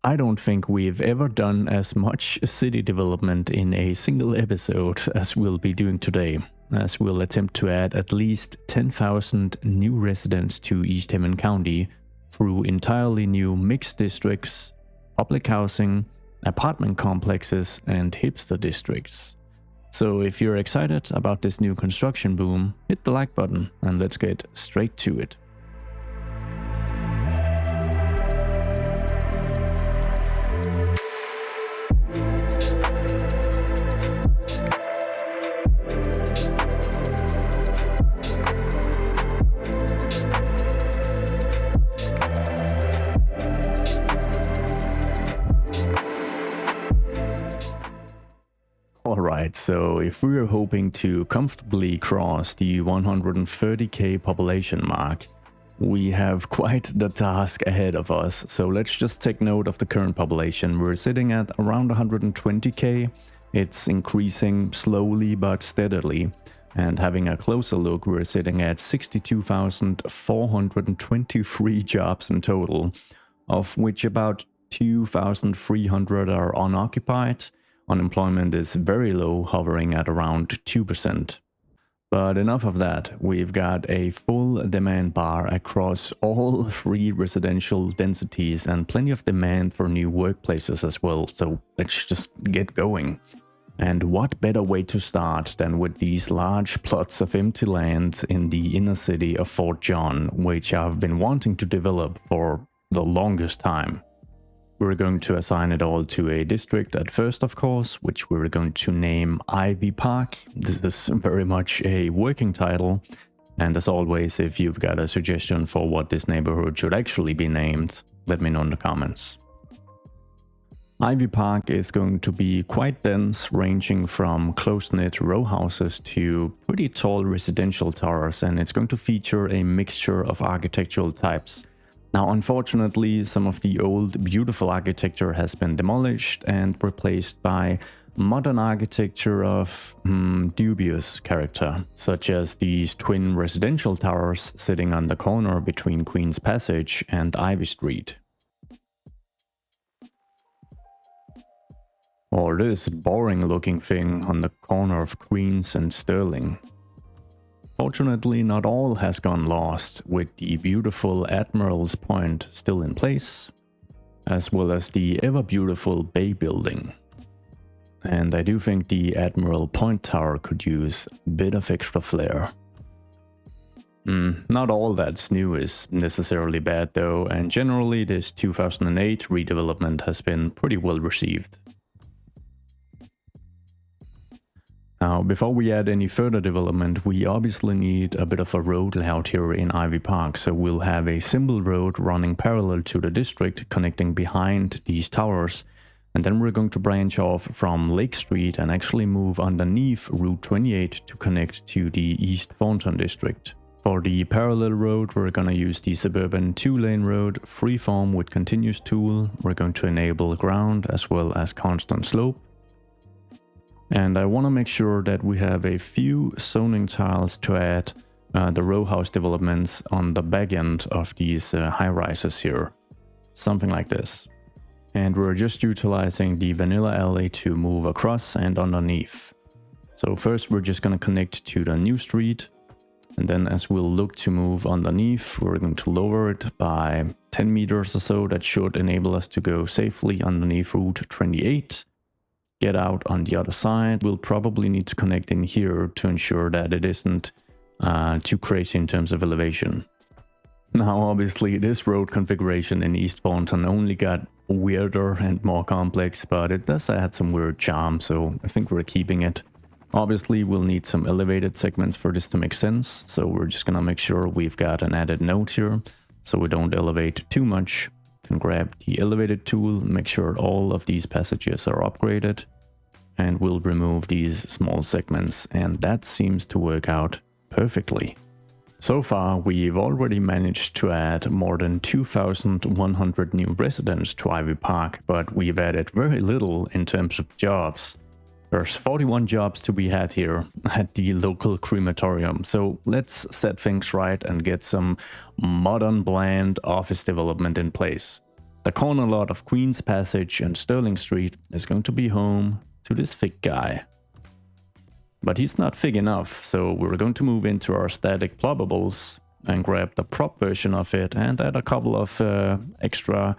I don't think we've ever done as much city development in a single episode as we'll be doing today, as we'll attempt to add at least 10,000 new residents to East Haven County through entirely new mixed districts, public housing, apartment complexes, and hipster districts. So if you're excited about this new construction boom, hit the like button and let's get straight to it. Alright, so if we're hoping to comfortably cross the 130k population mark, we have quite the task ahead of us. So let's just take note of the current population. We're sitting at around 120k. It's increasing slowly but steadily. And having a closer look, we're sitting at 62,423 jobs in total, of which about 2,300 are unoccupied. Unemployment is very low, hovering at around 2%. But enough of that, we've got a full demand bar across all three residential densities and plenty of demand for new workplaces as well, so let's just get going. And what better way to start than with these large plots of empty land in the inner city of Fort John, which I've been wanting to develop for the longest time. We're going to assign it all to a district at first, of course, which we're going to name Ivy Park. This is very much a working title. And as always, if you've got a suggestion for what this neighborhood should actually be named, let me know in the comments. Ivy Park is going to be quite dense, ranging from close-knit row houses to pretty tall residential towers, and it's going to feature a mixture of architectural types. Now, unfortunately, some of the old beautiful architecture has been demolished and replaced by modern architecture of dubious character, such as these twin residential towers sitting on the corner between Queen's Passage and Ivy Street. Or this boring looking thing on the corner of Queen's and Sterling. Fortunately, not all has gone lost, with the beautiful Admiral's Point still in place, as well as the ever-beautiful Bay Building. And I do think the Admiral Point Tower could use a bit of extra flair. Not all that's new is necessarily bad though, and generally this 2008 redevelopment has been pretty well received. Now, before we add any further development, we obviously need a bit of a road layout here in Ivy Park, so we'll have a simple road running parallel to the district connecting behind these towers, and then we're going to branch off from Lake Street and actually move underneath Route 28 to connect to the East Thornton district. For the parallel road, we're going to use the Suburban 2-lane road, freeform with continuous tool. We're going to enable ground as well as constant slope. And I want to make sure that we have a few zoning tiles to add the row house developments on the back end of these high-rises here. Something like this. And we're just utilizing the vanilla alley to move across and underneath. So first we're just going to connect to the new street. And then as we'll look to move underneath, we're going to lower it by 10 meters or so. That should enable us to go safely underneath Route 28. Get out on the other side. We'll probably need to connect in here to ensure that it isn't too crazy in terms of elevation. Now, obviously, this road configuration in East Thornton only got weirder and more complex, but it does add some weird charm, so I think we're keeping it. Obviously, we'll need some elevated segments for this to make sense, so we're just gonna make sure we've got an added node here, so we don't elevate too much. Then grab the elevated tool, make sure all of these passages are upgraded, and we'll remove these small segments, and that seems to work out perfectly. So far, we've already managed to add more than 2,100 new residents to Ivy Park, but we've added very little in terms of jobs. There's 41 jobs to be had here at the local crematorium, so let's set things right and get some modern bland office development in place. the corner lot of Queen's Passage and Sterling Street is going to be home to this fig guy. But he's not fig enough, so we're going to move into our static Ploppables and grab the prop version of it and add a couple of extra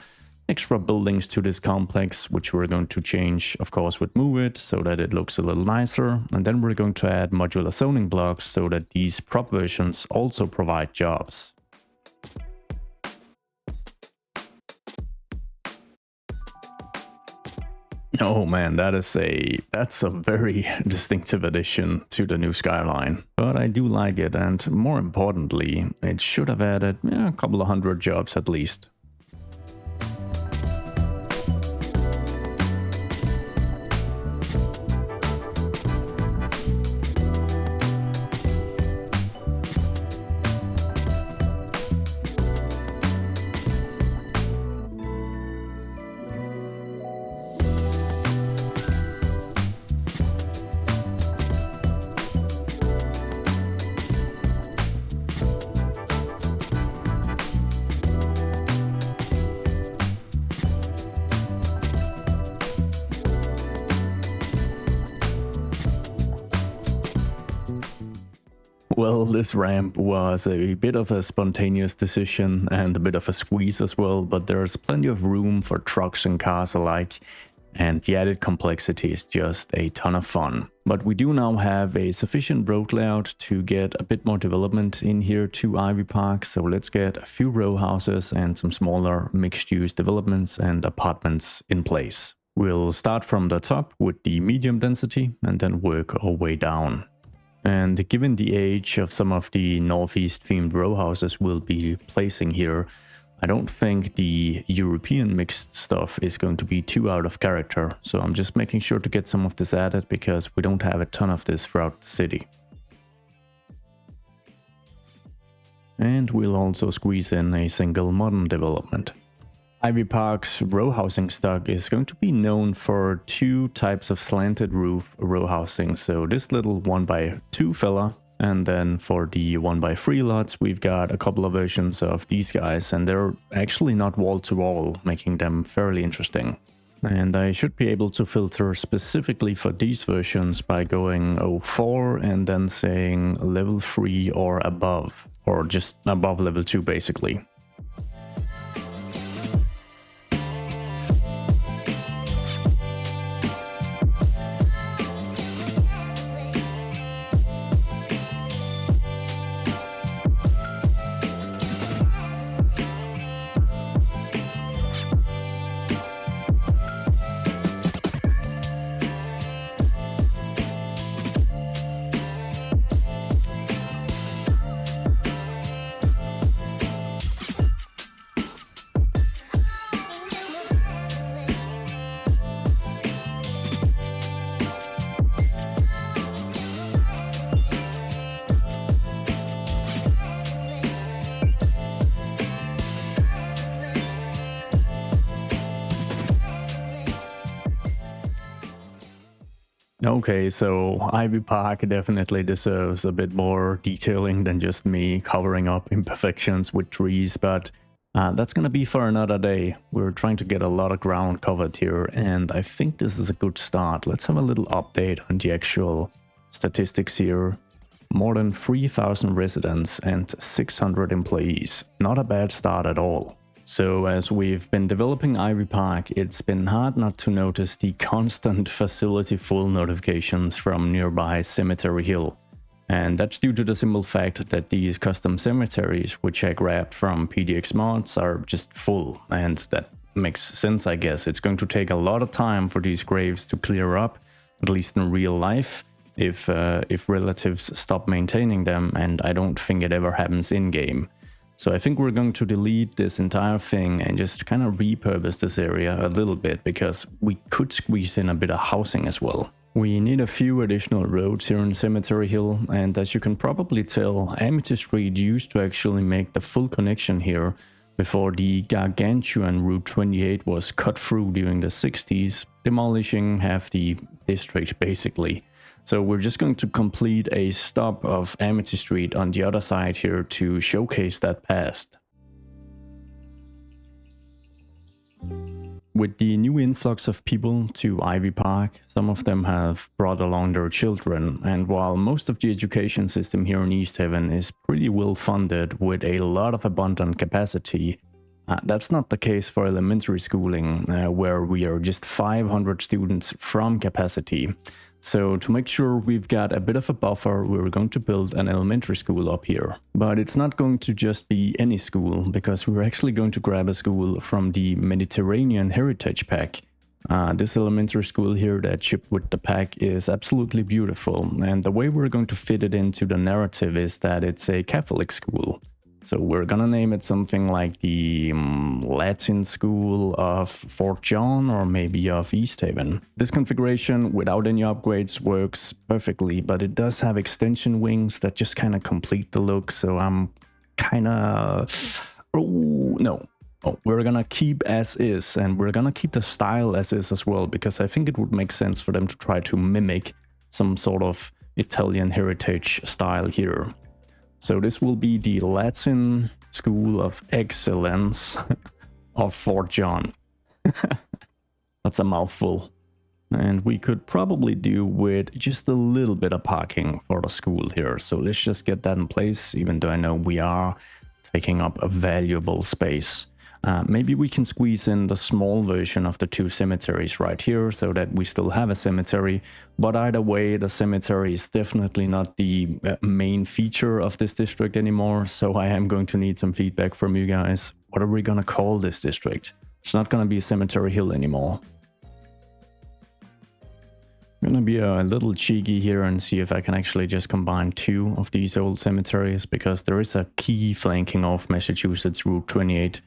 buildings to this complex, which we're going to change, of course, with Move It so that it looks a little nicer. And then we're going to add modular zoning blocks so that these prop versions also provide jobs. Oh man, that's a very distinctive addition to the new Skyline. But I do like it, and more importantly, it should have added a couple of hundred jobs at least. Well, this ramp was a bit of a spontaneous decision and a bit of a squeeze as well, but there's plenty of room for trucks and cars alike, and the added complexity is just a ton of fun. But we do now have a sufficient road layout to get a bit more development in here to Ivy Park, so let's get a few row houses and some smaller mixed-use developments and apartments in place. We'll start from the top with the medium density and then work our way down. And given the age of some of the northeast themed row houses we'll be placing here, I don't think the European mixed stuff is going to be too out of character. So I'm just making sure to get some of this added because we don't have a ton of this throughout the city. And we'll also squeeze in a single modern development. Ivy Park's row housing stock is going to be known for two types of slanted roof row housing. So this little 1x2 fella, and then for the 1x3 lots, we've got a couple of versions of these guys, and they're actually not wall to wall, making them fairly interesting. And I should be able to filter specifically for these versions by going 04 and then saying level 3 or above, or just above level 2 basically. Okay, so Ivy Park definitely deserves a bit more detailing than just me covering up imperfections with trees, but that's gonna be for another day. We're trying to get a lot of ground covered here, and I think this is a good start. Let's have a little update on the actual statistics here. More than 3,000 residents and 600 employees. Not a bad start at all. So as we've been developing Ivy Park, it's been hard not to notice the constant facility full notifications from nearby Cemetery Hill. And that's due to the simple fact that these custom cemeteries, which I grabbed from PDX mods, are just full. And that makes sense, I guess. It's going to take a lot of time for these graves to clear up, at least in real life, if relatives stop maintaining them, and I don't think it ever happens in-game. So I think we're going to delete this entire thing and just kind of repurpose this area a little bit, because we could squeeze in a bit of housing as well. We need a few additional roads here in Cemetery Hill, and as you can probably tell, Amity Street used to actually make the full connection here before the gargantuan Route 28 was cut through during the 60s, demolishing half the district basically. So we're just going to complete a stop of Amity Street on the other side here to showcase that past. with the new influx of people to Ivy Park, some of them have brought along their children, and while most of the education system here in East Haven is pretty well funded with a lot of abundant capacity, that's not the case for elementary schooling, where we are just 500 students from capacity. So to make sure we've got a bit of a buffer, we're going to build an elementary school up here. But it's not going to just be any school, because we're actually going to grab a school from the Mediterranean Heritage Pack. This elementary school here that shipped with the pack is absolutely beautiful, and the way we're going to fit it into the narrative is that it's a Catholic school. So we're gonna name it something like the Latin School of Fort John, or maybe of East Haven. This configuration without any upgrades works perfectly, but it does have extension wings that just kind of complete the look, so I'm kind of... we're gonna keep as is, and we're gonna keep the style as is as well, because I think it would make sense for them to try to mimic some sort of Italian heritage style here. So this will be the Latin School of Excellence of Fort John. That's a mouthful. And we could probably do with just a little bit of parking for the school here. So let's just get that in place, even though I know we are taking up a valuable space. Maybe we can squeeze in the small version of the two cemeteries right here, so that we still have a cemetery. But either way, the cemetery is definitely not the main feature of this district anymore. So I am going to need some feedback from you guys. What are we gonna call this district? It's not gonna be Cemetery Hill anymore. I'm gonna be a little cheeky here and see if I can actually just combine two of these old cemeteries, because there is a key flanking off Massachusetts Route 28.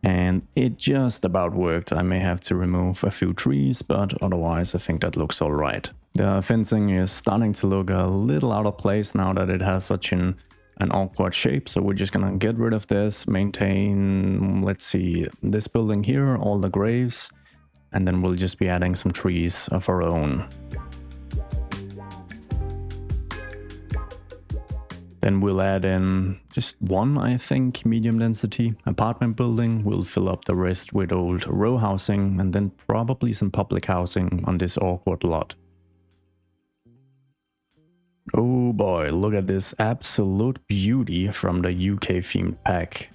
And it just about worked. I may have to remove a few trees, but otherwise I think that looks alright. The fencing is starting to look a little out of place now that it has such an awkward shape. So we're just gonna get rid of this, maintain, let's see, this building here, all the graves, and then we'll just be adding some trees of our own. Then we'll add in just one, I think, medium density apartment building. We'll fill up the rest with old row housing, and then probably some public housing on this awkward lot. Oh boy, look at this absolute beauty from the UK themed pack.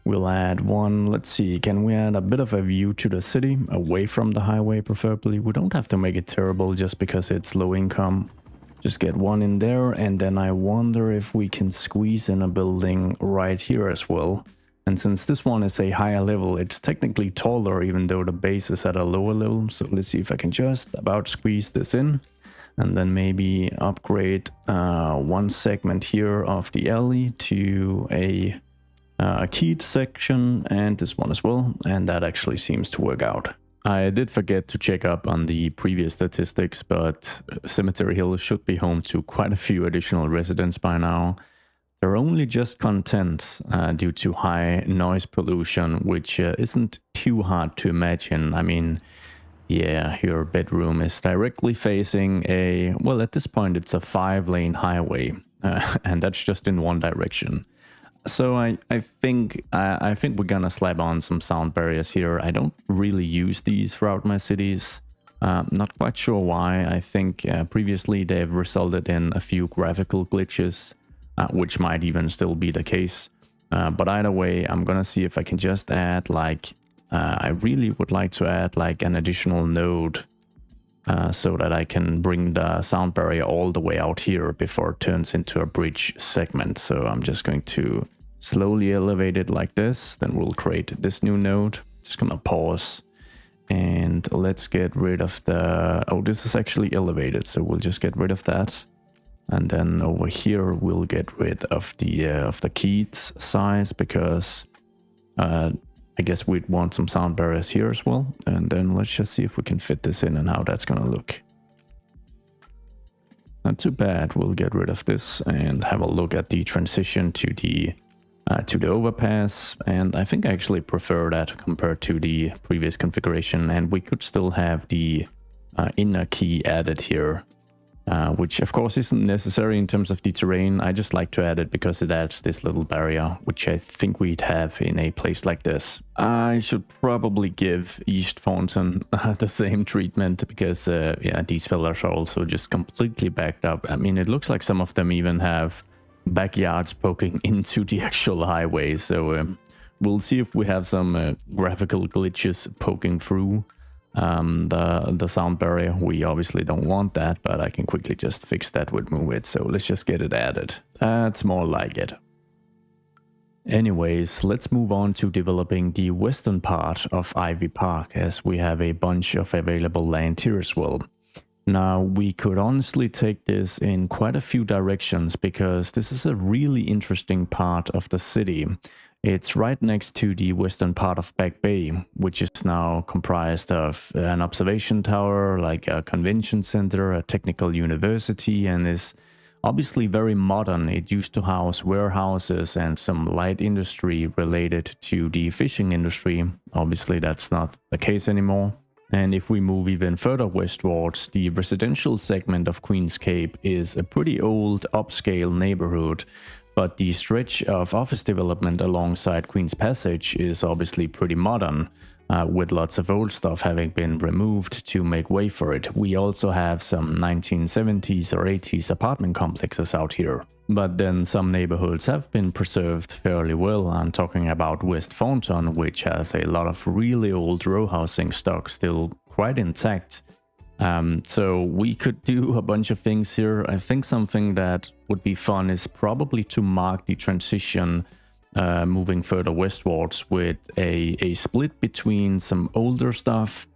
We'll add one, let's see, can we add a bit of a view to the city, away from the highway preferably? We don't have to make it terrible just because it's low income. Just get one in there, and then I wonder if we can squeeze in a building right here as well. And since this one is a higher level, it's technically taller even though the base is at a lower level. So let's see if I can just about squeeze this in. And then maybe upgrade one segment here of the alley to a keyed section, and this one as well. And that actually seems to work out. I did forget to check up on the previous statistics, but Cemetery Hill should be home to quite a few additional residents by now. They're only just content due to high noise pollution, which isn't too hard to imagine. I mean, yeah, your bedroom is directly facing a, well, at this point it's a 5-lane highway, and that's just in one direction. So I think we're gonna slap on some sound barriers here. I don't really use these throughout my cities. Not quite sure why. I think previously they've resulted in a few graphical glitches, which might even still be the case. But either way, I'm gonna see if I can just add like, I really would like to add like an additional node so that I can bring the sound barrier all the way out here before it turns into a bridge segment. So I'm just going to slowly elevate it like this. Then we'll create this new node. Just gonna pause and let's get rid of the, oh, this is actually elevated. So we'll just get rid of that. And then over here, we'll get rid of the keyed size because I guess we'd want some sound barriers here as well. And then let's just see if we can fit this in and how that's gonna look. Not too bad. We'll get rid of this and have a look at the transition to the overpass. And I think I actually prefer that compared to the previous configuration. And we could still have the inner key added here. which of course isn't necessary in terms of the terrain. I just like to add it because it adds this little barrier, which I think we'd have in a place like this. I should probably give East Thornton the same treatment because yeah, these fellers are also just completely backed up. I mean, it looks like some of them even have backyards poking into the actual highway, so we'll see if we have some graphical glitches poking through the sound barrier. We obviously don't want that, but I can quickly just fix that with Move It, so let's just get it added. That's more like it. Anyways, let's move on to developing the western part of Ivy Park, as we have a bunch of available land here as well. Now, we could honestly take this in quite a few directions because this is a really interesting part of the city. It's right next to the western part of Back Bay, which is now comprised of an observation tower, like a convention center, a technical university, and is obviously very modern. It used to house warehouses and some light industry related to the fishing industry. Obviously, that's not the case anymore. And if we move even further westwards, the residential segment of Queens Cape is a pretty old upscale neighborhood, but the stretch of office development alongside Queen's Passage is obviously pretty modern, with lots of old stuff having been removed to make way for it. We also have some 1970s or 80s apartment complexes out here. But then some neighborhoods have been preserved fairly well. I'm talking about West Thornton, which has a lot of really old row housing stock still quite intact. So we could do a bunch of things here. I think something that would be fun is probably to mark the transition moving further westwards with a split between some older stuff,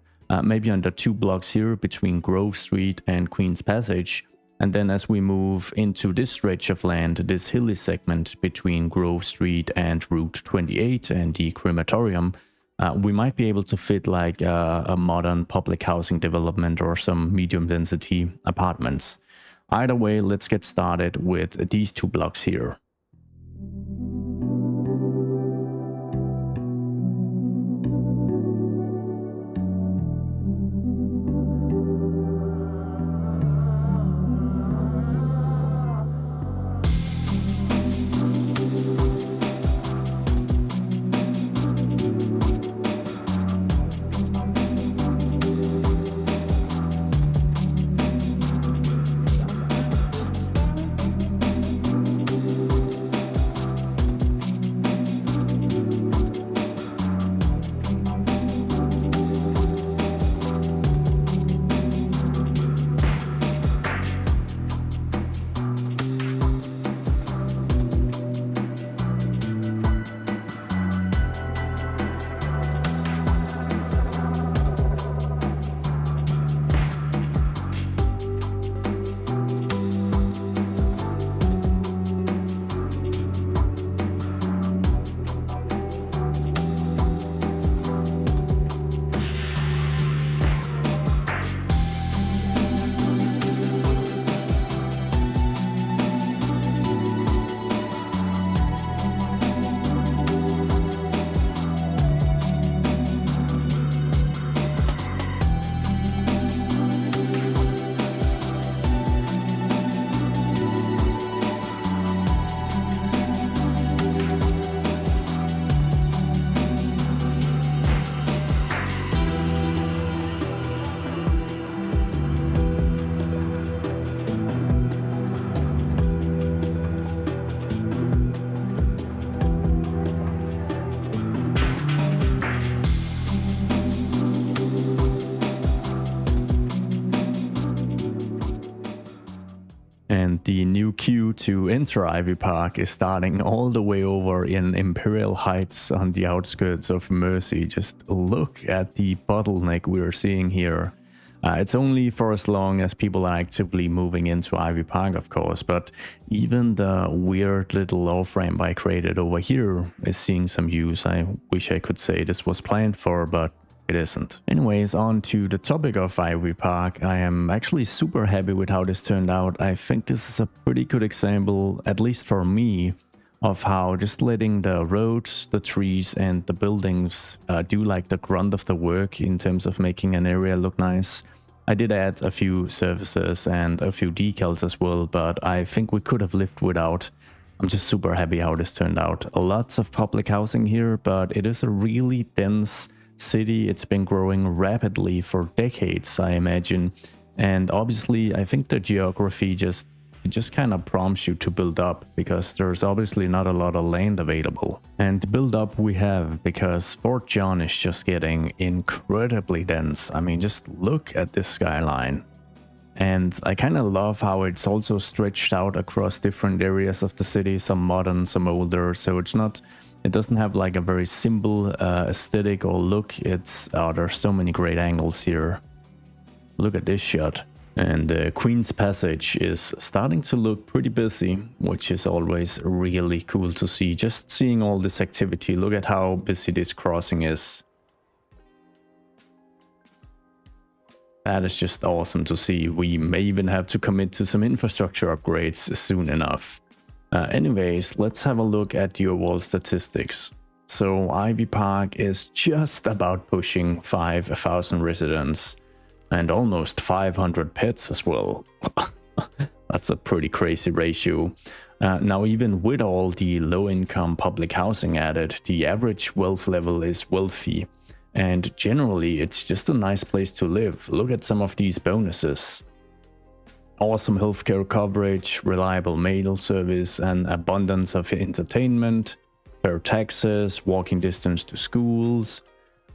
maybe under 2 blocks here between Grove Street and Queen's Passage. And then as we move into this stretch of land, this hilly segment between Grove Street and Route 28 and the crematorium, we might be able to fit like a modern public housing development or some medium density apartments. Either way, let's get started with these 2 blocks here. And the new queue to enter Ivy Park is starting all the way over in Imperial Heights on the outskirts of Mercy. Just look at the bottleneck we're seeing here. It's only for as long as people are actively moving into Ivy Park, of course, but even the weird little off-ramp I created over here is seeing some use. I wish I could say this was planned for, but it isn't. Anyways, on to the topic of Ivy Park. I am actually super happy with how this turned out. I think this is a pretty good example, at least for me, of how just letting the roads, the trees, and the buildings do like the grunt of the work in terms of making an area look nice. I did add a few surfaces and a few decals as well, but I think we could have lived without. I'm just super happy how this turned out. Lots of public housing here, but it is a really dense city. It's been growing rapidly for decades, I imagine. And obviously, I think the geography just kind of prompts you to build up, because there's obviously not a lot of land available. And build up we have, because Fort John is just getting incredibly dense. I mean, just look at this skyline. And I kind of love how it's also stretched out across different areas of the city, some modern, some older, so it doesn't have like a very simple aesthetic or look. There's so many great angles here. Look at this shot. And the Queen's Passage is starting to look pretty busy, which is always really cool to see. Just seeing all this activity, look at how busy this crossing is. That is just awesome to see. We may even have to commit to some infrastructure upgrades soon enough. Anyways, let's have a look at the overall statistics. So Ivy Park is just about pushing 5,000 residents and almost 500 pets as well. That's a pretty crazy ratio. Now, even with all the low-income public housing added, the average wealth level is wealthy. And generally, it's just a nice place to live. Look at some of these bonuses. Awesome healthcare coverage, reliable mail service, and abundance of entertainment, fair taxes, walking distance to schools,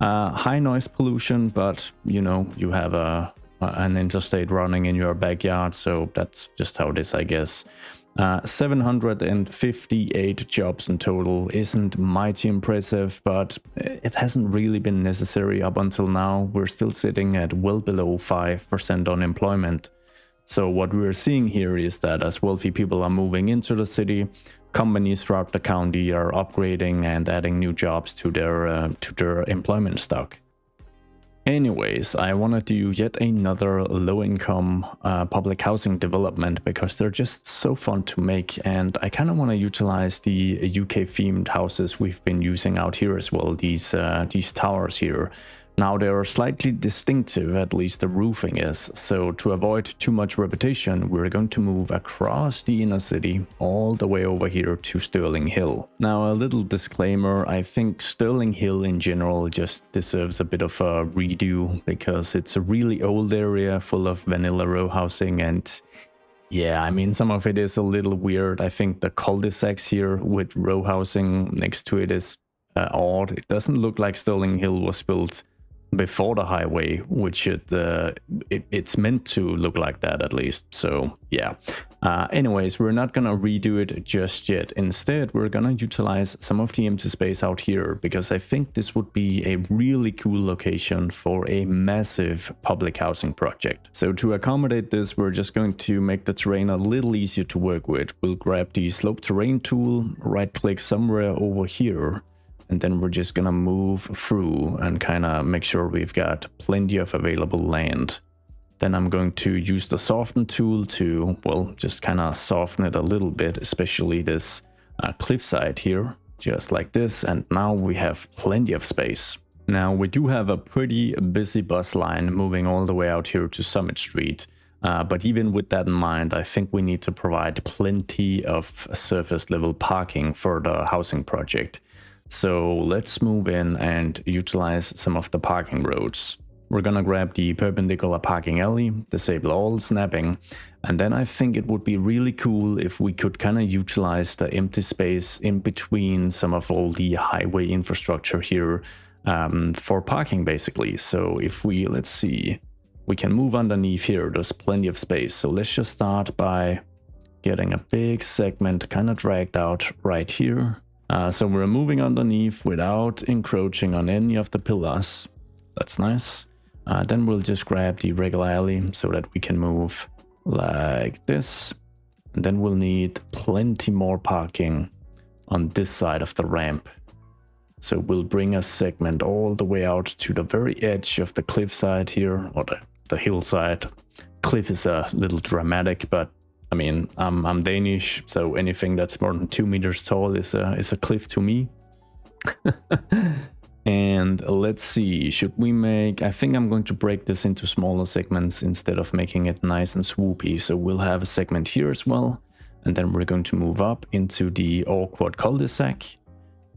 high noise pollution, but you know, you have an interstate running in your backyard, so that's just how it is, I guess. 758 jobs in total isn't mighty impressive, but it hasn't really been necessary up until now. We're still sitting at well below 5% unemployment. So what we're seeing here is that as wealthy people are moving into the city, companies throughout the county are upgrading and adding new jobs to their employment stock. Anyways, I want to do yet another low-income public housing development, because they're just so fun to make, and I kind of want to utilize the UK-themed houses we've been using out here as well, these towers here. Now, they are slightly distinctive, at least the roofing is, so to avoid too much repetition, we're going to move across the inner city all the way over here to Sterling Hill. Now, a little disclaimer, I think Sterling Hill in general just deserves a bit of a redo, because it's a really old area full of vanilla row housing, and yeah, I mean, some of it is a little weird. I think the cul-de-sacs here with row housing next to it is odd. It doesn't look like Sterling Hill was built before the highway, which it's meant to look like that at least. So yeah, anyways, we're not gonna redo it just yet. Instead, we're gonna utilize some of the empty space out here, because I think this would be a really cool location for a massive public housing project. So to accommodate this, we're just going to make the terrain a little easier to work with. We'll grab the slope terrain tool, right click somewhere over here, and then we're just gonna move through and kind of make sure we've got plenty of available land. Then I'm going to use the soften tool to, well, just kind of soften it a little bit, especially this cliffside here, just like this. And now we have plenty of space. Now, we do have a pretty busy bus line moving all the way out here to Summit Street. But even with that in mind, I think we need to provide plenty of surface level parking for the housing project. So let's move in and utilize some of the parking roads. We're gonna grab the perpendicular parking alley, disable all snapping, and then I think it would be really cool if we could kind of utilize the empty space in between some of all the highway infrastructure here for parking basically. So if let's see, we can move underneath here, there's plenty of space. So let's just start by getting a big segment kind of dragged out right here. So we're moving underneath without encroaching on any of the pillars. That's nice. Then we'll just grab the regular alley so that we can move like this. And then we'll need plenty more parking on this side of the ramp. So we'll bring a segment all the way out to the very edge of the cliffside here, or the hillside. Cliff is a little dramatic, but I mean, I'm Danish, so anything that's more than 2 meters tall is a cliff to me. And let's see, should we make, I think I'm going to break this into smaller segments instead of making it nice and swoopy. So we'll have a segment here as well. And then we're going to move up into the awkward cul-de-sac.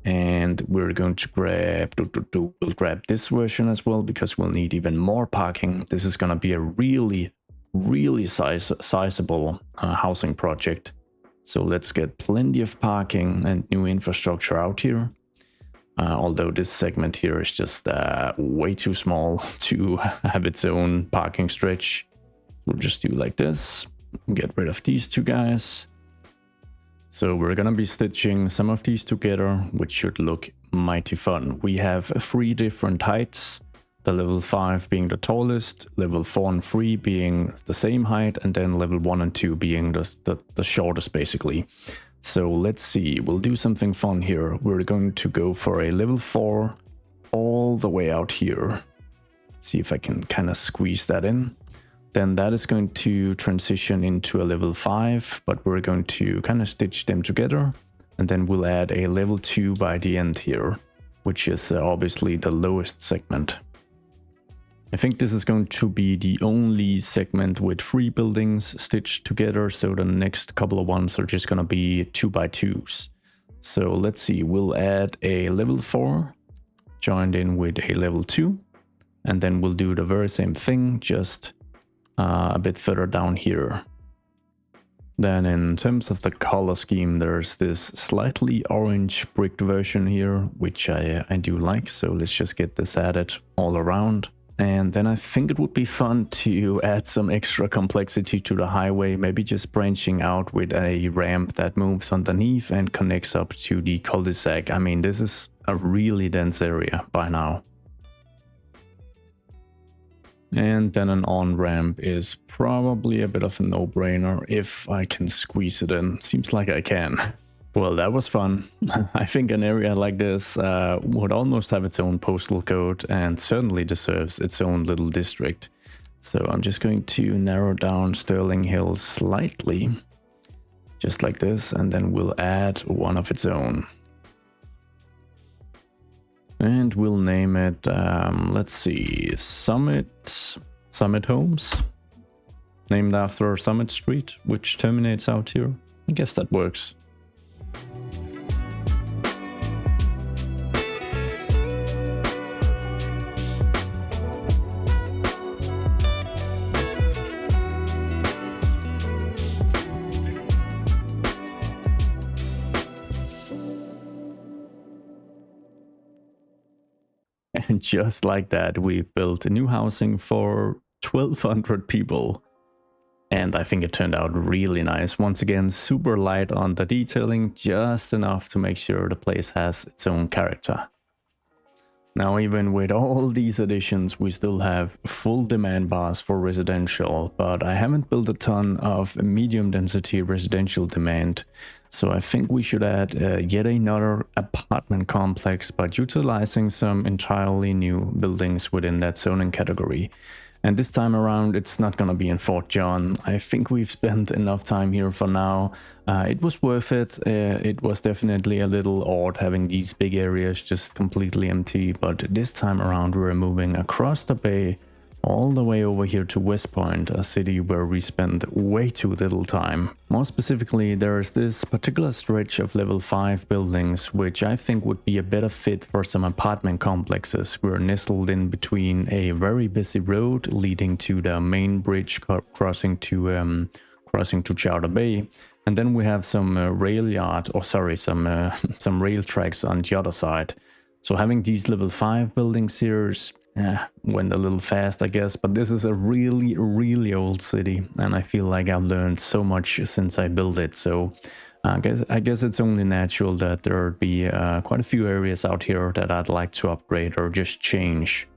And we're going to grab, we'll grab this version as well, because we'll need even more parking. This is going to be a really sizable housing project. So let's get plenty of parking and new infrastructure out here. Although this segment here is just way too small to have its own parking stretch. We'll just do like this, get rid of these two guys. So we're gonna be stitching some of these together, which should look mighty fun. We have 3 different heights, the level 5 being the tallest, level 4 and 3 being the same height, and then level 1 and 2 being the shortest basically. So let's see, we'll do something fun here. We're going to go for a level 4 all the way out here. See if I can kind of squeeze that in. Then that is going to transition into a level 5, but we're going to kind of stitch them together. And then we'll add a level 2 by the end here, which is obviously the lowest segment. I think this is going to be the only segment with 3 buildings stitched together, so the next couple of ones are just going to be 2x2s. So let's see, we'll add a level 4 joined in with a level 2, and then we'll do the very same thing, just a bit further down here. Then in terms of the color scheme, there's this slightly orange bricked version here, which I do like, so let's just get this added all around. And then I think it would be fun to add some extra complexity to the highway, maybe just branching out with a ramp that moves underneath and connects up to the cul-de-sac. I mean, this is a really dense area by now. And then an on-ramp is probably a bit of a no-brainer if I can squeeze it in. Seems like I can. Well, that was fun. I think an area like this would almost have its own postal code and certainly deserves its own little district. So I'm just going to narrow down Sterling Hill slightly, just like this, and then we'll add one of its own. And we'll name it, let's see, Summit Homes, named after Summit Street, which terminates out here. I guess that works. And just like that, we've built a new housing for 1,200 people. And I think it turned out really nice. Once again, super light on the detailing, just enough to make sure the place has its own character. Now, even with all these additions, we still have full demand bars for residential, but I haven't built a ton of medium density residential demand. So I think we should add yet another apartment complex, but utilizing some entirely new buildings within that zoning category. And this time around, it's not going to be in Fort John. I think we've spent enough time here for now. It was worth it. It was definitely a little odd having these big areas just completely empty. But this time around, we're moving across the bay all the way over here to West Point, a city where we spend way too little time. More specifically, there's this particular stretch of level 5 buildings, which I think would be a better fit for some apartment complexes. We're nestled in between a very busy road leading to the main bridge crossing to Chowder Bay, and then we have some some rail tracks on the other side. So having these level 5 buildings here went a little fast, I guess, but this is a really old city, and I feel like I've learned so much since I built it. So I guess it's only natural that there would be quite a few areas out here that I'd like to upgrade or just change.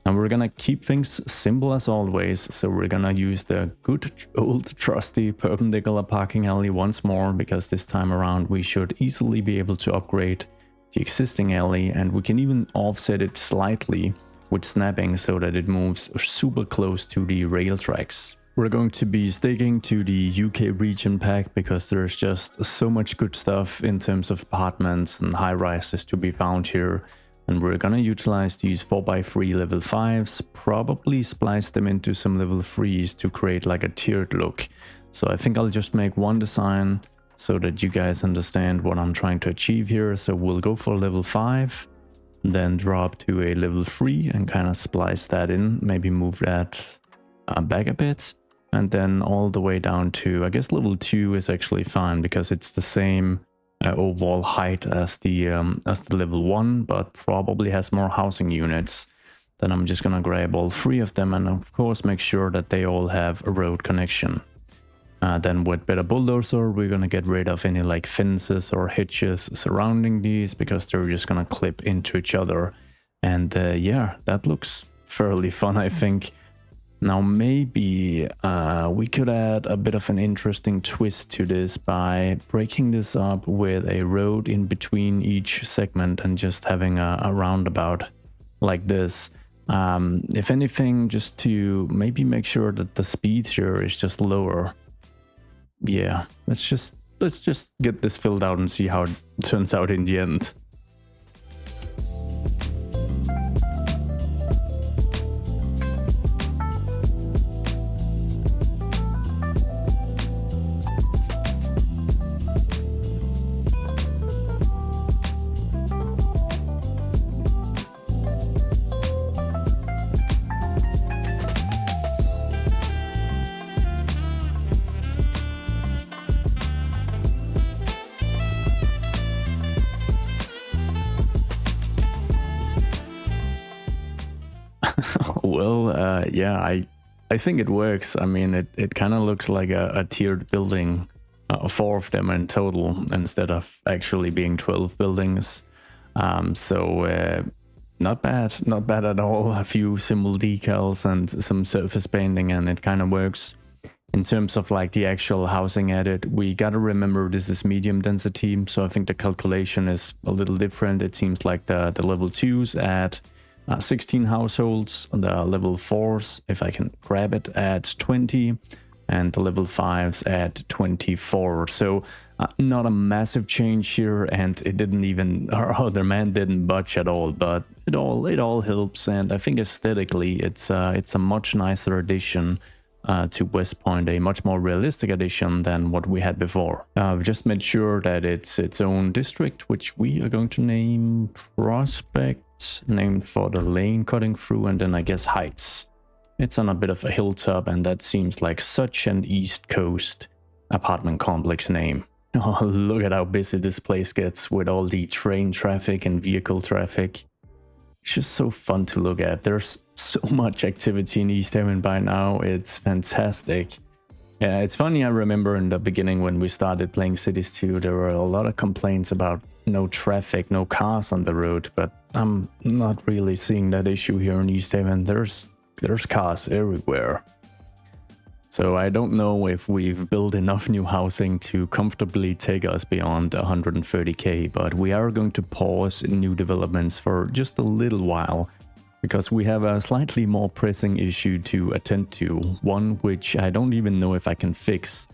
And we're gonna keep things simple as always, so we're gonna use the good old trusty perpendicular parking alley once more, because this time around we should easily be able to upgrade the existing alley, and we can even offset it slightly with snapping so that it moves super close to the rail tracks. We're going to be sticking to the UK region pack because there's just so much good stuff in terms of apartments and high rises to be found here. And we're gonna utilize these 4x3 level 5s, probably splice them into some level 3s to create like a tiered look. So I think I'll just make one design so that you guys understand what I'm trying to achieve here. So we'll go for level 5, then drop to a level 3 and kind of splice that in, maybe move that back a bit. And then all the way down to, I guess level 2 is actually fine because it's the same overall height as the level 1, but probably has more housing units. Then I'm just gonna grab all 3 of them and of course make sure that they all have a road connection. Then with better Bulldozer, we're gonna get rid of any like fences or hitches surrounding these because they're just gonna clip into each other. And yeah, that looks fairly fun, I think. Now maybe we could add a bit of an interesting twist to this by breaking this up with a road in between each segment and just having a roundabout like this. If anything, just to maybe make sure that the speed here is just lower. Yeah, let's just get this filled out and see how it turns out in the end. Well, yeah, I think it works. I mean, it kind of looks like a tiered building, 4 of them in total, instead of actually being 12 buildings. So not bad at all. A few symbol decals and some surface painting, and it kind of works. In terms of like the actual housing edit, we gotta remember this is medium density, so I think the calculation is a little different. It seems like the level 2s at 16 households, the level 4s, if I can grab it, at 20, and the level 5s at 24. So not a massive change here, and it didn't even, our other man didn't budge at all, but it all helps, and I think aesthetically it's a much nicer addition to West Point, a much more realistic addition than what we had before. I've just made sure that it's its own district, which we are going to name Prospect, named for the lane cutting through, and then I guess Heights. It's on a bit of a hilltop, and that seems like such an East Coast apartment complex name. Oh, look at how busy this place gets with all the train traffic and vehicle traffic. It's just so fun to look at. There's so much activity in East Haven by now. It's fantastic. Yeah, it's funny, I remember in the beginning when we started playing Cities 2, there were a lot of complaints about no traffic, no cars on the road, but I'm not really seeing that issue here in East Haven. There's cars everywhere. So I don't know if we've built enough new housing to comfortably take us beyond 130k, but we are going to pause new developments for just a little while, because we have a slightly more pressing issue to attend to, one which I don't even know if I can fix.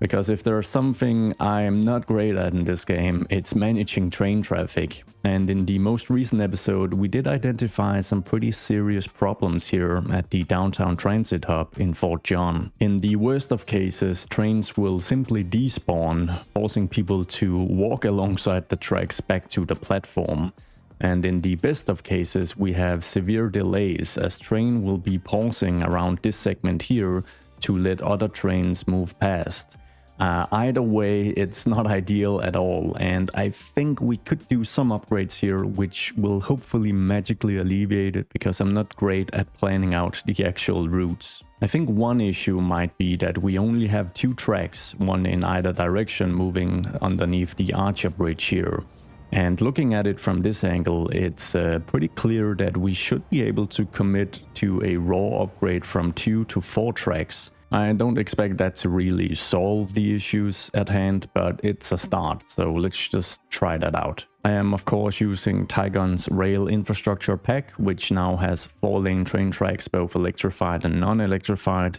Because if there's something I am not great at in this game, it's managing train traffic. And in the most recent episode, we did identify some pretty serious problems here at the downtown transit hub in Fort John. In the worst of cases, trains will simply despawn, forcing people to walk alongside the tracks back to the platform. And in the best of cases, we have severe delays, as train will be pausing around this segment here to let other trains move past. Either way, it's not ideal at all, and I think we could do some upgrades here which will hopefully magically alleviate it, because I'm not great at planning out the actual routes. I think one issue might be that we only have 2 tracks, one in either direction, moving underneath the Archer Bridge here. And looking at it from this angle, it's pretty clear that we should be able to commit to a raw upgrade from 2 to 4 tracks. I don't expect that to really solve the issues at hand, but it's a start, so let's just try that out. I am of course using Tygon's rail infrastructure pack, which now has 4-lane train tracks, both electrified and non-electrified,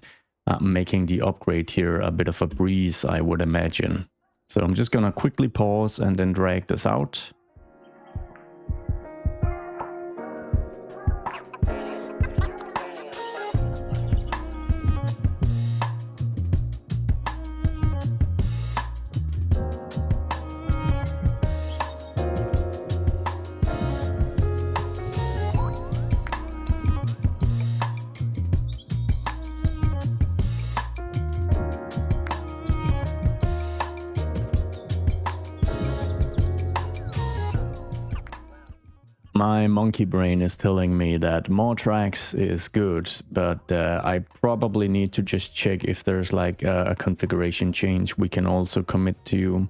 making the upgrade here a bit of a breeze, I would imagine. So I'm just gonna quickly pause and then drag this out. My monkey brain is telling me that more tracks is good, but I probably need to just check if there's like a configuration change we can also commit to.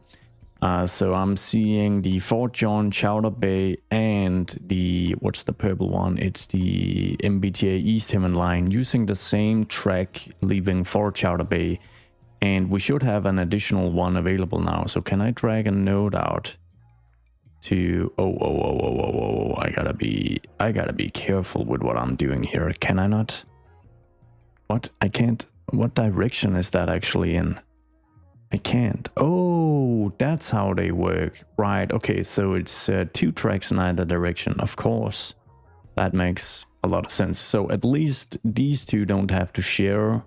So I'm seeing the Fort John, Chowder Bay, and the, what's the purple one? It's the MBTA East Heaven line using the same track leaving Fort Chowder Bay. And we should have an additional one available now. So can I drag a node out to, I gotta be careful with what I'm doing here. Can I not? What? I can't. What direction is that actually in? I can't. Oh, that's how they work. Right. Okay. So it's 2 tracks in either direction. Of course. That makes a lot of sense. So at least these two don't have to share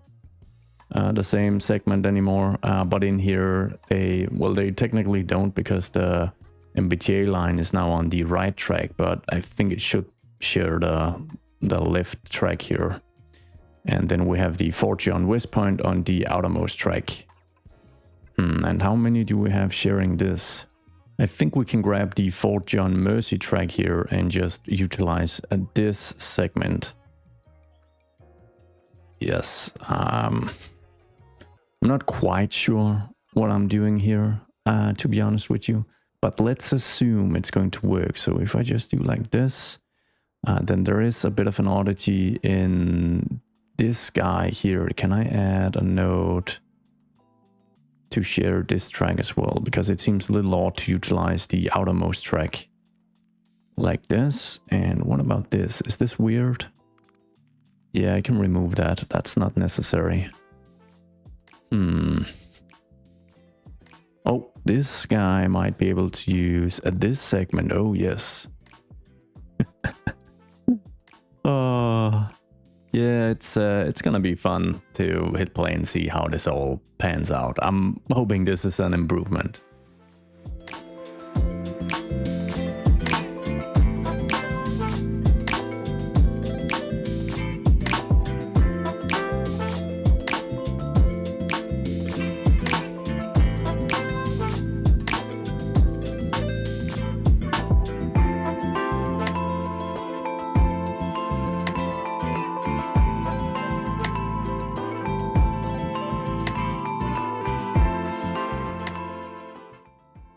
the same segment anymore. But in here, they technically don't, because the MBTA line is now on the right track, but I think it should share the left track here. And then we have the Fort John West Point on the outermost track. And how many do we have sharing this? I think we can grab the Fort John Mercy track here and just utilize this segment. Yes. I'm not quite sure what I'm doing here, to be honest with you. But let's assume it's going to work. So if I just do like this, then there is a bit of an oddity in this guy here. Can I add a node to share this track as well? Because it seems a little odd to utilize the outermost track like this. And what about this? Is this weird? Yeah, I can remove that. That's not necessary. Oh, this guy might be able to use this segment. Oh, yes. Yeah, it's gonna be fun to hit play and see how this all pans out. I'm hoping this is an improvement.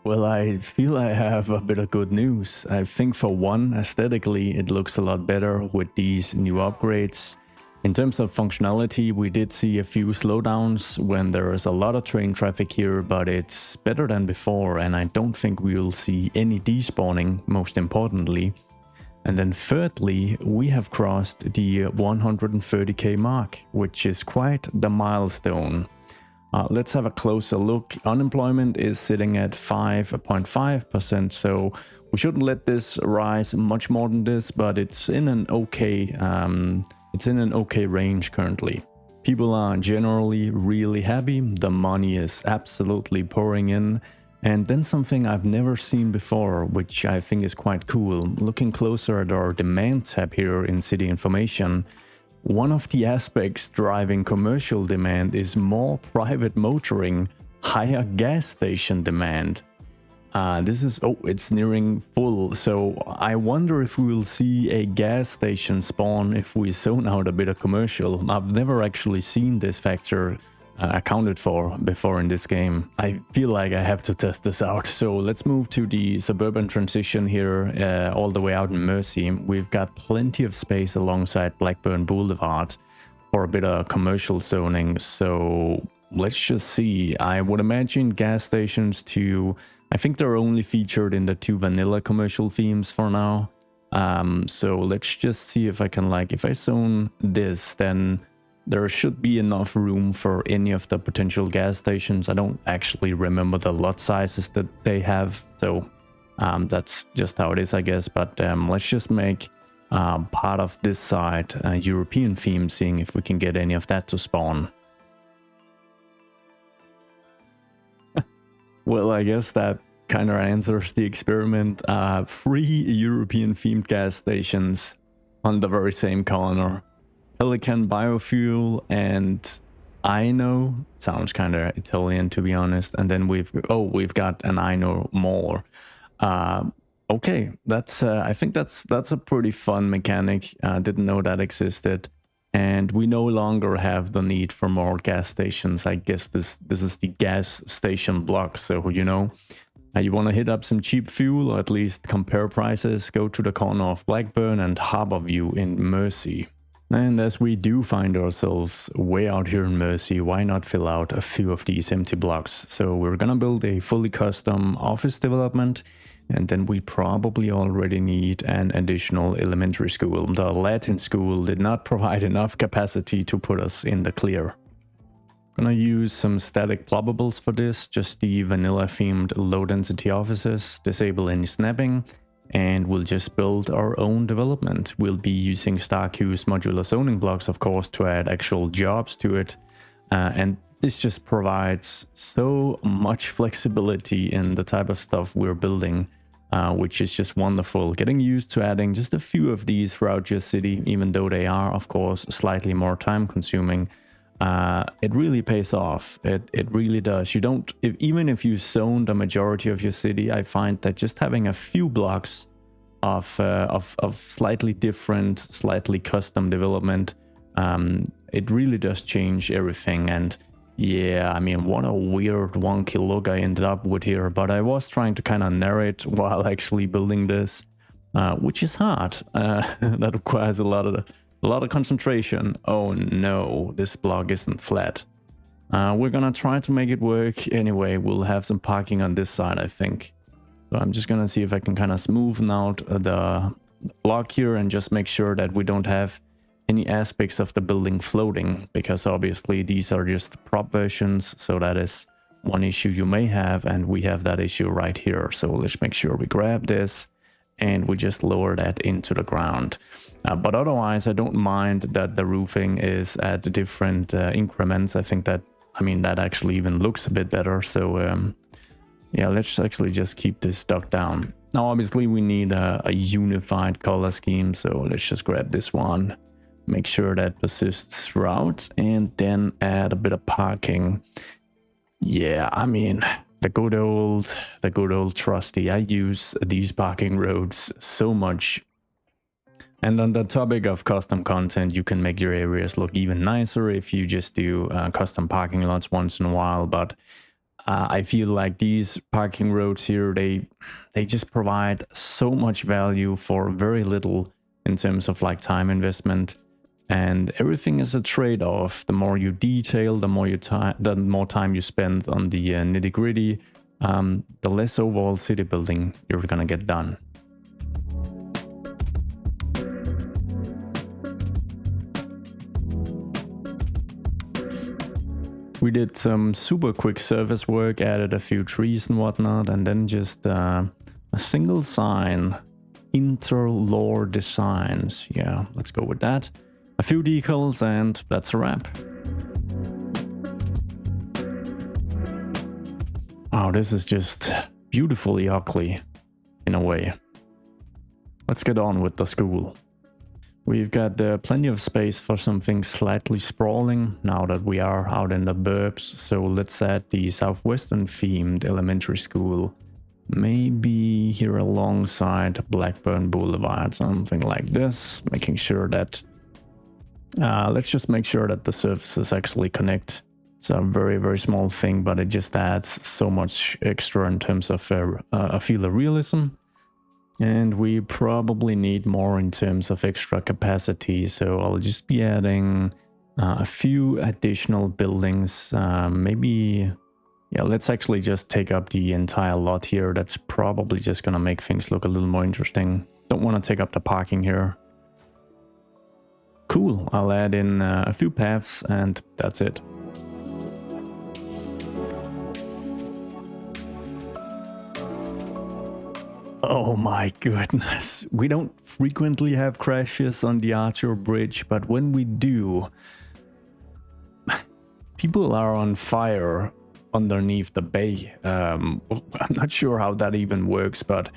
Well, I feel I have a bit of good news. I think for one, aesthetically, it looks a lot better with these new upgrades. In terms of functionality, we did see a few slowdowns when there is a lot of train traffic here, but it's better than before, and I don't think we will see any despawning, most importantly. And then thirdly, we have crossed the 130k mark, which is quite the milestone. Let's have a closer look. Unemployment is sitting at 5.5%, so we shouldn't let this rise much more than this, but it's in an okay range currently. People are generally really happy. The money is absolutely pouring in. And then something I've never seen before, which I think is quite cool. Looking closer at our demand tab here in City Information, one of the aspects driving commercial demand is more private motoring, higher gas station demand. This is, it's nearing full, so I wonder if we will see a gas station spawn if we zone out a bit of commercial. I've never actually seen this factor accounted for before in this game. I feel like I have to test this out. So let's move to the suburban transition here, all the way out in Mercy. We've got plenty of space alongside Blackburn Boulevard for a bit of commercial zoning. So let's just see. I would imagine gas stations to, I think they're only featured in the 2 vanilla commercial themes for now. So let's just see if I can, like, if I zone this, then there should be enough room for any of the potential gas stations. I don't actually remember the lot sizes that they have, so that's just how it is, I guess. But let's just make part of this side a European theme, seeing if we can get any of that to spawn. Well, I guess that kind of answers the experiment. 3 European themed gas stations on the very same corner. Pelican Biofuel and I know, sounds kind of Italian to be honest. And then we've got an I know more. Okay, that's I think that's a pretty fun mechanic. Didn't know that existed. And we no longer have the need for more gas stations. I guess this is the gas station block. So, you know, you want to hit up some cheap fuel, or at least compare prices, go to the corner of Blackburn and Harborview in Mersey. And as we do find ourselves way out here in Mersey, why not fill out a few of these empty blocks? So we're gonna build a fully custom office development, and then we probably already need an additional elementary school. The Latin school did not provide enough capacity to put us in the clear. Gonna use some static Ploppables for this, just the vanilla themed low density offices, disable any snapping, and we'll just build our own development. We'll be using StarQ's modular zoning blocks, of course, to add actual jobs to it. And this just provides so much flexibility in the type of stuff we're building, which is just wonderful. Getting used to adding just a few of these throughout your city, even though they are, of course, slightly more time consuming. It really pays off. It really does. You don't, even if you zone the majority of your city, I find that just having a few blocks of slightly different, slightly custom development, it really does change everything. And yeah, I mean, what a weird wonky look I ended up with here. But I was trying to kind of narrate while actually building this, which is hard. That requires a lot of concentration. Oh no, this block isn't flat. We're gonna try to make it work anyway. We'll have some parking on this side, I think. So I'm just gonna see if I can kind of smoothen out the block here and just make sure that we don't have any aspects of the building floating, because obviously these are just prop versions. So that is one issue you may have, and we have that issue right here. So let's make sure we grab this and we just lower that into the ground. But otherwise, I don't mind that the roofing is at different increments. I think that, I mean, that actually even looks a bit better. So yeah, let's actually just keep this stuck down. Now, obviously, we need a unified color scheme. So let's just grab this one, make sure that persists throughout, and then add a bit of parking. Yeah, I mean, the good old trusty. I use these parking roads so much. And on the topic of custom content, you can make your areas look even nicer if you just do custom parking lots once in a while. But I feel like these parking roads here, they just provide so much value for very little in terms of like time investment. And everything is a trade-off. The more you detail, the more time you spend on the nitty-gritty, the less overall city building you're gonna get done. We did some super quick surface work, added a few trees and whatnot, and then just a single sign, Interlore Designs. Yeah, let's go with that. A few decals, and that's a wrap. Oh, this is just beautifully ugly in a way. Let's get on with the school. We've got plenty of space for something slightly sprawling now that we are out in the burbs. So let's add the southwestern themed elementary school. Maybe here alongside Blackburn Boulevard, something like this. Making sure that, let's just make sure that the surfaces actually connect. It's a very, very small thing, but it just adds so much extra in terms of a feel of realism. And we probably need more in terms of extra capacity, so I'll just be adding a few additional buildings. Maybe, yeah, let's actually just take up the entire lot here. That's probably just gonna make things look a little more interesting. Don't want to take up the parking here. Cool, I'll add in a few paths and that's it. Oh my goodness, we don't frequently have crashes on the Archer Bridge, but when we do, people are on fire underneath the bay. I'm not sure how that even works, but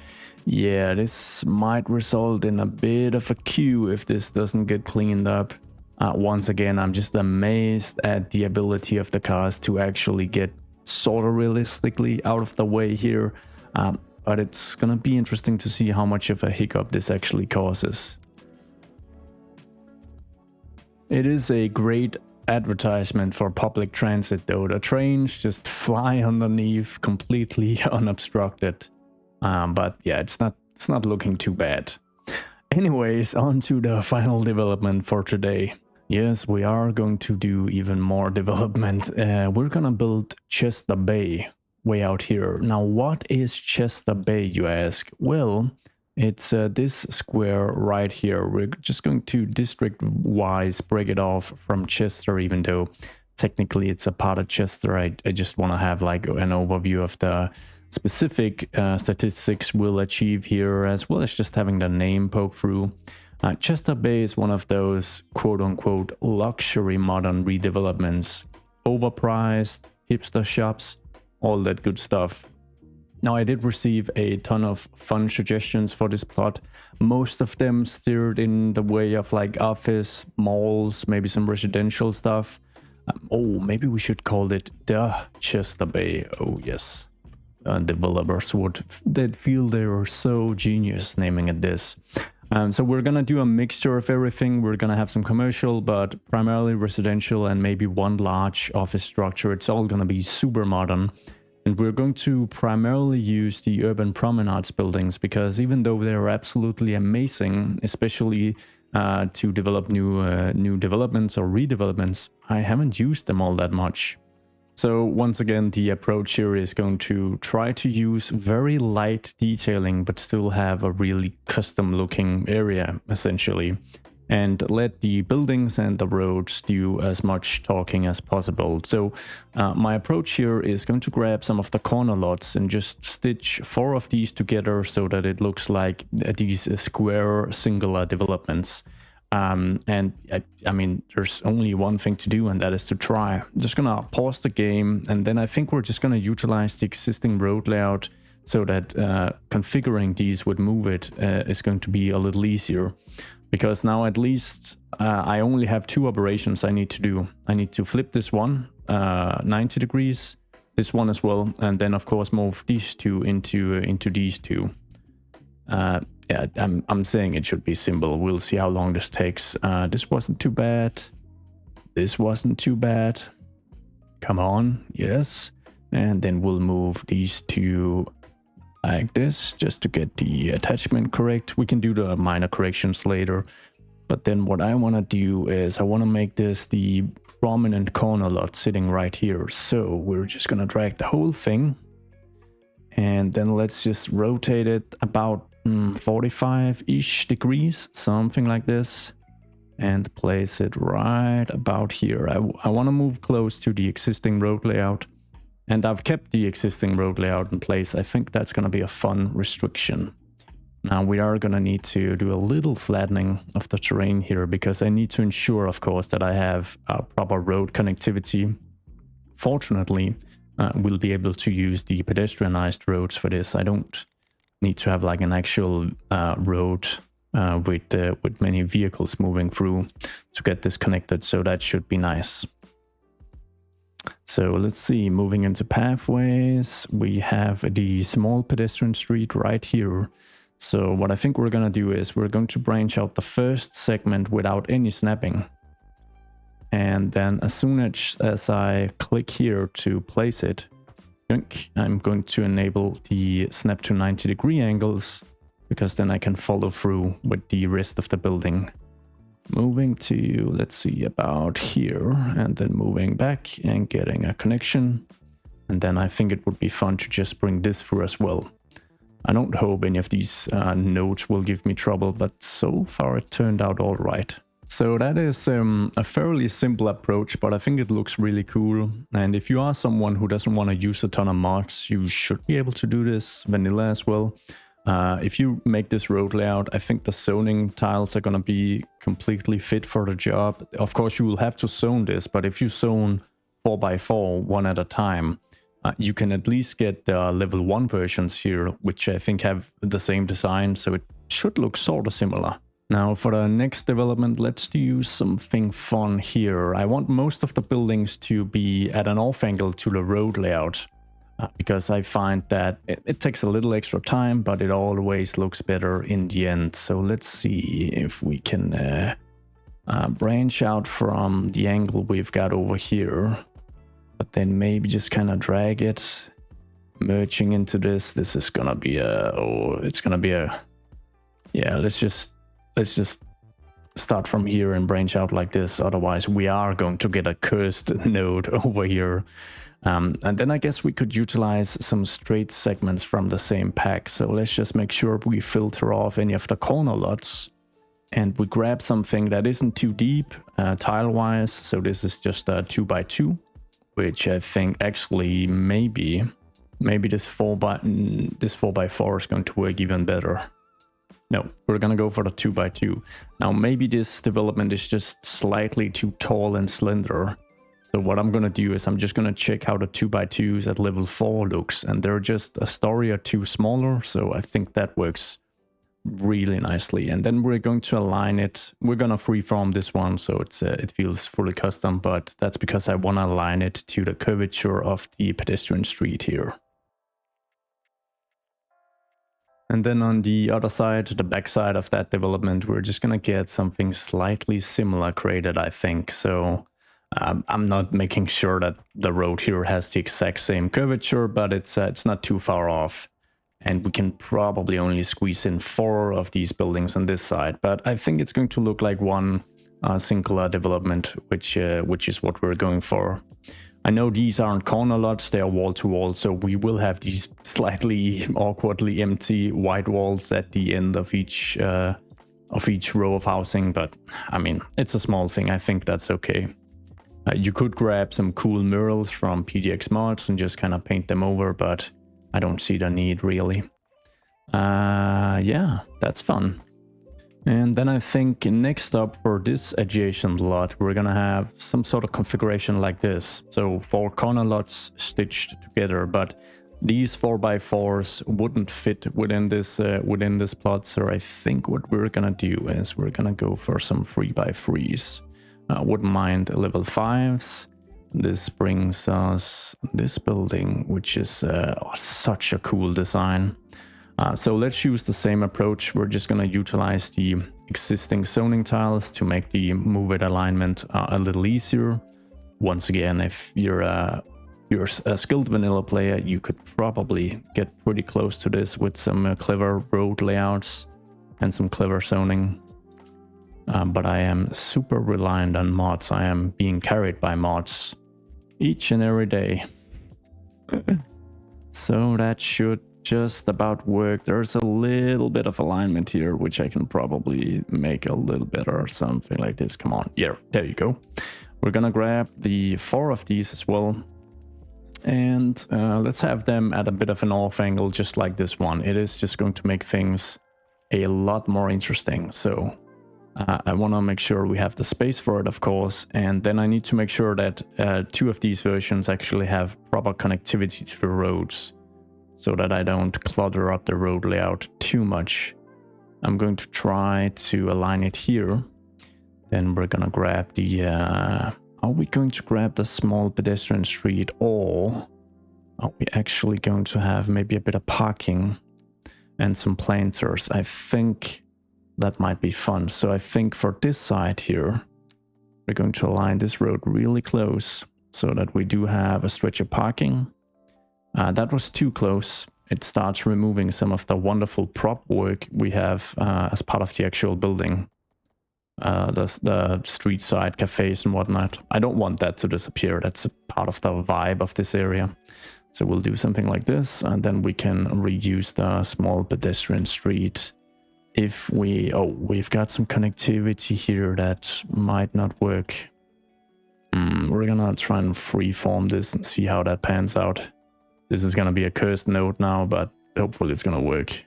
yeah, this might result in a bit of a queue if this doesn't get cleaned up. Once again, I'm just amazed at the ability of the cars to actually get sort of realistically out of the way here. but it's gonna be interesting to see how much of a hiccup this actually causes. It is a great advertisement for public transit though. The trains just fly underneath completely unobstructed. But yeah, it's not looking too bad. Anyways, on to the final development for today. Yes, we are going to do even more development. We're gonna build Chester Bay way out here. Now, what is Chester Bay, you ask? Well, it's this square right here. We're just going to district-wise break it off from Chester, even though technically it's a part of Chester. I just want to have like an overview of the specific statistics we'll achieve here, as well as just having the name poke through. Chester Bay is one of those quote-unquote luxury modern redevelopments. Overpriced, hipster shops, all that good stuff. Now, I did receive a ton of fun suggestions for this plot. Most of them steered in the way of like office, malls, maybe some residential stuff. Oh, maybe we should call it the Chester Bay. Oh, yes. Developers they'd feel they were so genius naming it this. So we're gonna do a mixture of everything. We're gonna have some commercial, but primarily residential, and maybe one large office structure. It's all gonna be super modern. And we're going to primarily use the urban promenades buildings, because even though they're absolutely amazing, especially to develop new developments or redevelopments, I haven't used them all that much. So once again, the approach here is going to try to use very light detailing, but still have a really custom looking area, essentially. And let the buildings and the roads do as much talking as possible. So my approach here is going to grab some of the corner lots and just stitch 4 of these together so that it looks like these square singular developments. And I mean, there's only one thing to do, and that is to try. I'm just gonna pause the game, and then I think we're just gonna utilize the existing road layout so that configuring these with Move It is going to be a little easier. Because now at least I only have 2 operations I need to do. I need to flip this one 90 degrees, this one as well, and then of course move these 2 into these 2. Yeah, I'm saying it should be simple. We'll see how long this takes. This wasn't too bad. This wasn't too bad. Come on, yes. And then we'll move these 2 like this, just to get the attachment correct. We can do the minor corrections later. But then what I want to do is I want to make this the prominent corner lot sitting right here. So we're just going to drag the whole thing. And then let's just rotate it about 45-ish degrees, something like this. And place it right about here. I want to move close to the existing road layout. And I've kept the existing road layout in place. I think that's going to be a fun restriction. Now we are going to need to do a little flattening of the terrain here, because I need to ensure, of course, that I have proper road connectivity. Fortunately, we'll be able to use the pedestrianized roads for this. I don't need to have like an actual road with many vehicles moving through to get this connected, so that should be nice. So let's see, moving into pathways, we have the small pedestrian street right here. So what I think we're going to do is we're going to branch out the first segment without any snapping. And then as soon as I click here to place it, I'm going to enable the snap to 90-degree angles, because then I can follow through with the rest of the building. Moving to, let's see, about here, and then moving back and getting a connection. And then I think it would be fun to just bring this through as well. I don't hope any of these nodes will give me trouble, but so far it turned out all right. So that is a fairly simple approach, but I think it looks really cool. And if you are someone who doesn't want to use a ton of mods, you should be able to do this vanilla as well. If you make this road layout, I think the zoning tiles are going to be completely fit for the job. Of course, you will have to zone this, but if you zone 4x4 one at a time, you can at least get the level 1 versions here, which I think have the same design, so it should look sort of similar. Now for the next development, let's do something fun here. I want most of the buildings to be at an off angle to the road layout. because I find that it takes a little extra time, but it always looks better in the end. So let's see if we can branch out from the angle we've got over here, but then maybe just kind of drag it, merging into this. This is gonna be yeah, let's just start from here and branch out like this. Otherwise we are going to get a cursed node over here. And then I guess we could utilize some straight segments from the same pack. So let's just make sure we filter off any of the corner lots, and we grab something that isn't too deep tile wise. So this is just a 2x2, which I think actually maybe this 4x4 is going to work even better. No, we're gonna go for the 2x2. Now maybe this development is just slightly too tall and slender. So what I'm gonna do is I'm just gonna check how the 2x2s at level 4 looks, and they're just a story or two smaller. So I think that works really nicely. And then we're going to align it. We're gonna freeform this one so it feels fully custom, but that's because I wanna align it to the curvature of the pedestrian street here. And then on the other side, the back side of that development, we're just gonna get something slightly similar created, I think. So I'm not making sure that the road here has the exact same curvature, but it's not too far off. And we can probably only squeeze in 4 of these buildings on this side. But I think it's going to look like one singular development, which is what we're going for. I know these aren't corner lots, they are wall to wall, so we will have these slightly awkwardly empty white walls at the end of each row of housing, but I mean, it's a small thing, I think that's okay. You could grab some cool murals from PDX mods and just kind of paint them over, but I don't see the need really. Yeah, that's fun. And then I think next up for this adjacent lot, we're gonna have some sort of configuration like this. So 4 corner lots stitched together, but these 4x4s wouldn't fit within this plot. So I think what we're gonna do is we're gonna go for some 3x3s. Wouldn't mind level 5s. This brings us this building, which is such a cool design. So let's use the same approach. We're just going to utilize the existing zoning tiles to make the move it alignment a little easier. Once again, if you're a skilled vanilla player, you could probably get pretty close to this with some clever road layouts and some clever zoning. But I am super reliant on mods. I am being carried by mods each and every day. So that should just about work. There's a little bit of alignment here, which I can probably make a little better or something like this. Come on. Yeah, there you go. We're gonna grab the 4 of these as well. And let's have them at a bit of an off angle, just like this one. It is just going to make things a lot more interesting. So I want to make sure we have the space for it, of course. And then I need to make sure that 2 of these versions actually have proper connectivity to the roads, so that I don't clutter up the road layout too much. I'm going to try to align it here. Then we're gonna grab the... are we going to grab the small pedestrian street, or are we actually going to have maybe a bit of parking and some planters? I think that might be fun. So I think for this side here, we're going to align this road really close so that we do have a stretch of parking. That was too close. It starts removing some of the wonderful prop work we have as part of the actual building. The street side cafes and whatnot. I don't want that to disappear. That's a part of the vibe of this area. So we'll do something like this, and then we can reuse the small pedestrian street. If we... oh, we've got some connectivity here that might not work. We're gonna try and freeform this and see how that pans out. This is gonna be a cursed node now, but hopefully it's gonna work.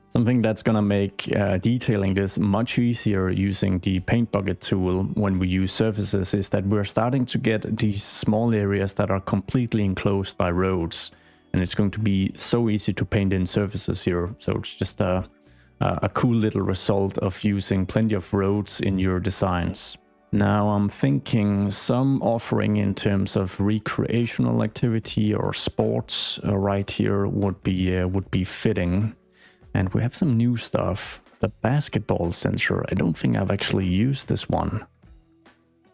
Something that's gonna make detailing this much easier using the paint bucket tool when we use surfaces is that we're starting to get these small areas that are completely enclosed by roads, and it's going to be so easy to paint in surfaces here. So it's just a cool little result of using plenty of roads in your designs. Now I'm thinking some offering in terms of recreational activity or sports right here would be fitting. And we have some new stuff. The basketball sensor. I don't think I've actually used this one.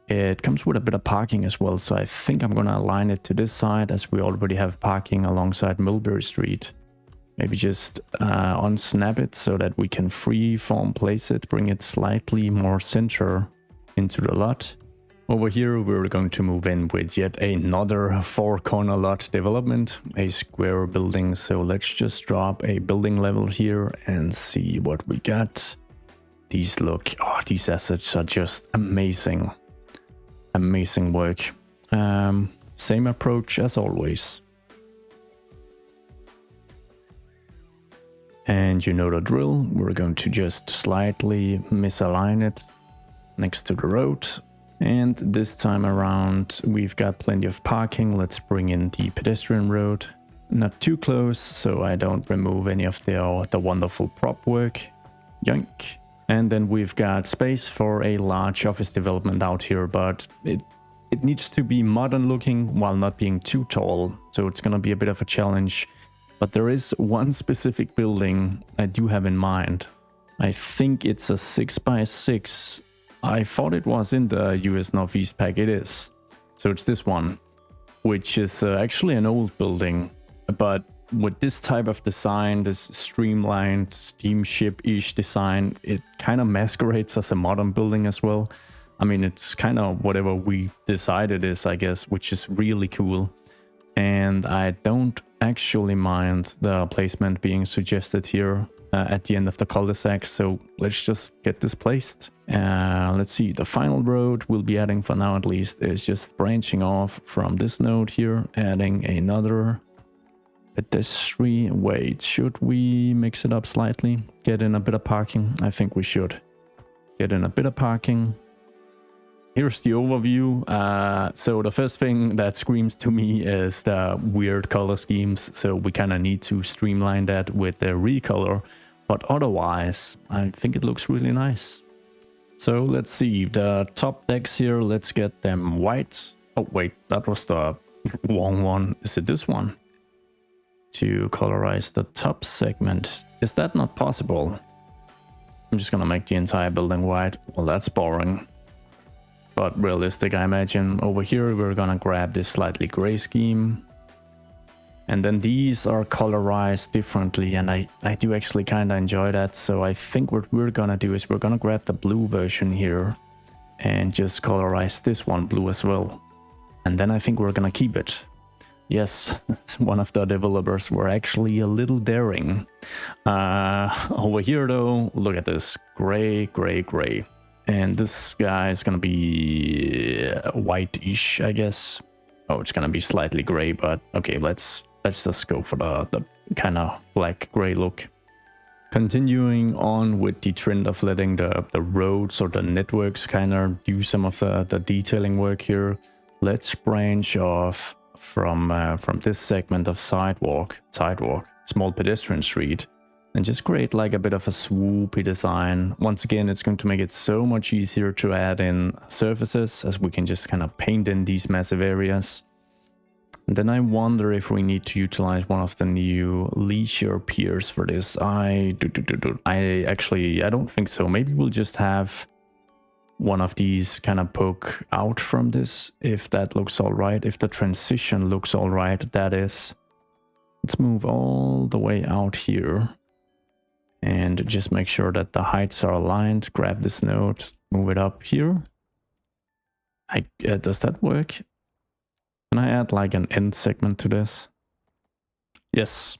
It comes with a bit of parking as well, so I think I'm gonna align it to this side as we already have parking alongside Mulberry Street. Maybe just unsnap it so that we can freeform place it, bring it slightly more center into the lot. Over here we're going to move in with yet another 4-corner lot development, a square building. So let's just drop a building level here and see what we got. These assets are just amazing. Amazing work. Same approach as always. And you know the drill, we're going to just slightly misalign it next to the road. And this time around we've got plenty of parking. Let's bring in the pedestrian road. Not too close so I don't remove any of the wonderful prop work. Yoink. And then we've got space for a large office development out here, but it needs to be modern looking while not being too tall. So it's gonna be a bit of a challenge. But there is one specific building I do have in mind. I think it's a 6x6. I thought it was in the US Northeast pack. It is. So it's this one, which is actually an old building. But with this type of design, this streamlined steamship-ish design, it kind of masquerades as a modern building as well. I mean, it's kind of whatever we decide it is, I guess, which is really cool. And I don't actually mind the placement being suggested here at the end of the cul-de-sac. So let's just get this placed. Let's see, the final road we'll be adding for now at least is just branching off from this node here, adding another pedestrian. Wait, should we mix it up slightly? Get in a bit of parking? I think we should. Get in a bit of parking. Here's the overview. So the first thing that screams to me is the weird color schemes. So we kind of need to streamline that with the Recolor. But otherwise, I think it looks really nice. So let's see, the top decks here, let's get them white. Oh wait, that was the wrong one. Is it this one? To colorize the top segment. Is that not possible? I'm just gonna make the entire building white. Well, that's boring. But realistic, I imagine. Over here, we're gonna grab this slightly gray scheme. And then these are colorized differently, and I do actually kind of enjoy that. So I think what we're gonna do is we're gonna grab the blue version here and just colorize this one blue as well. And then I think we're gonna keep it. Yes, one of the developers were actually a little daring. Over here though, look at this, gray, gray, gray. And this guy is gonna be white-ish, I guess. Oh, it's gonna be slightly gray, but okay, let's just go for the kind of black gray look. Continuing on with the trend of letting the roads or the networks kind of do some of the detailing work here. Let's branch off from this segment of sidewalk, small pedestrian street, and just create like a bit of a swoopy design. Once again, it's going to make it so much easier to add in surfaces as we can just kind of paint in these massive areas. And then I wonder if we need to utilize one of the new leisure piers for this. I don't think so. Maybe we'll just have one of these kind of poke out from this, if that looks all right. If the transition looks all right, that is. Let's move all the way out here and just make sure that the heights are aligned. Grab this node, move it up here. Does that work? Can I add like an end segment to this? Yes.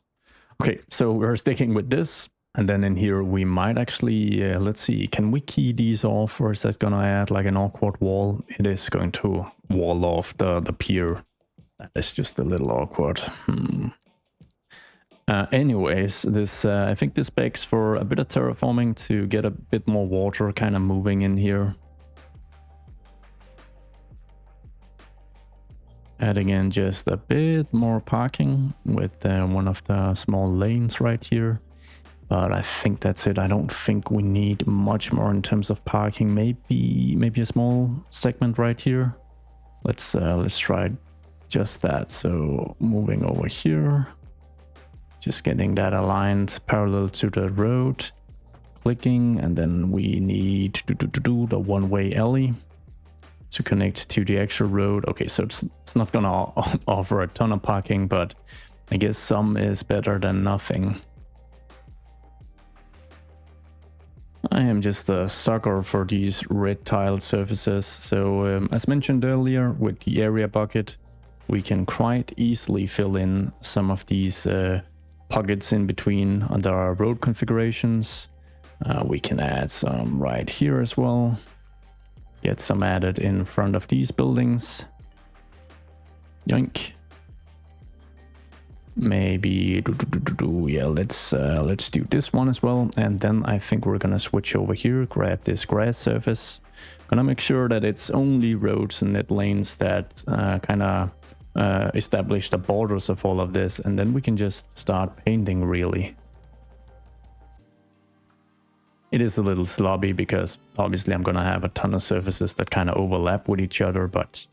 Okay, so we're sticking with this. And then in here we might actually, let's see, can we key these off, or is that gonna add like an awkward wall? It is going to wall off the pier. That is just a little awkward. Anyways, this I think this begs for a bit of terraforming to get a bit more water kind of moving in here. Adding in just a bit more parking with one of the small lanes right here. But I think that's it. I don't think we need much more in terms of parking. Maybe a small segment right here. Let's try just that. So moving over here, just getting that aligned parallel to the road, clicking, and then we need to do the one-way alley to connect to the actual road. Okay, so it's not gonna offer a ton of parking, but I guess some is better than nothing. I am just a sucker for these red tiled surfaces. So as mentioned earlier, with the area bucket, we can quite easily fill in some of these pockets in between under our road configurations. We can add some right here as well. Get some added in front of these buildings. Yoink. Maybe yeah, let's do this one as well, and then I think we're gonna switch over here, grab this grass surface. Gonna make sure that it's only roads and net lanes that kind of establish the borders of all of this, and then we can just start painting really. It is a little slobby because obviously I'm gonna have a ton of surfaces that kind of overlap with each other, but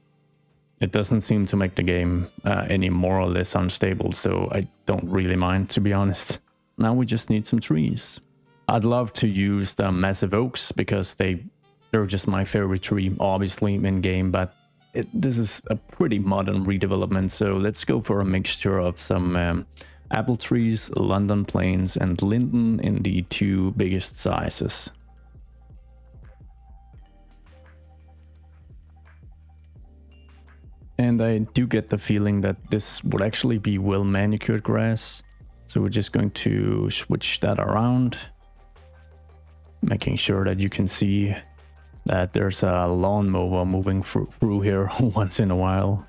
it doesn't seem to make the game any more or less unstable, so I don't really mind, to be honest. Now we just need some trees. I'd love to use the massive oaks because they're just my favorite tree, obviously in game, but this is a pretty modern redevelopment, so let's go for a mixture of some apple trees, London planes, and linden in the 2 biggest sizes. And I do get the feeling that this would actually be well manicured grass. So we're just going to switch that around, making sure that you can see that there's a lawnmower moving through here once in a while.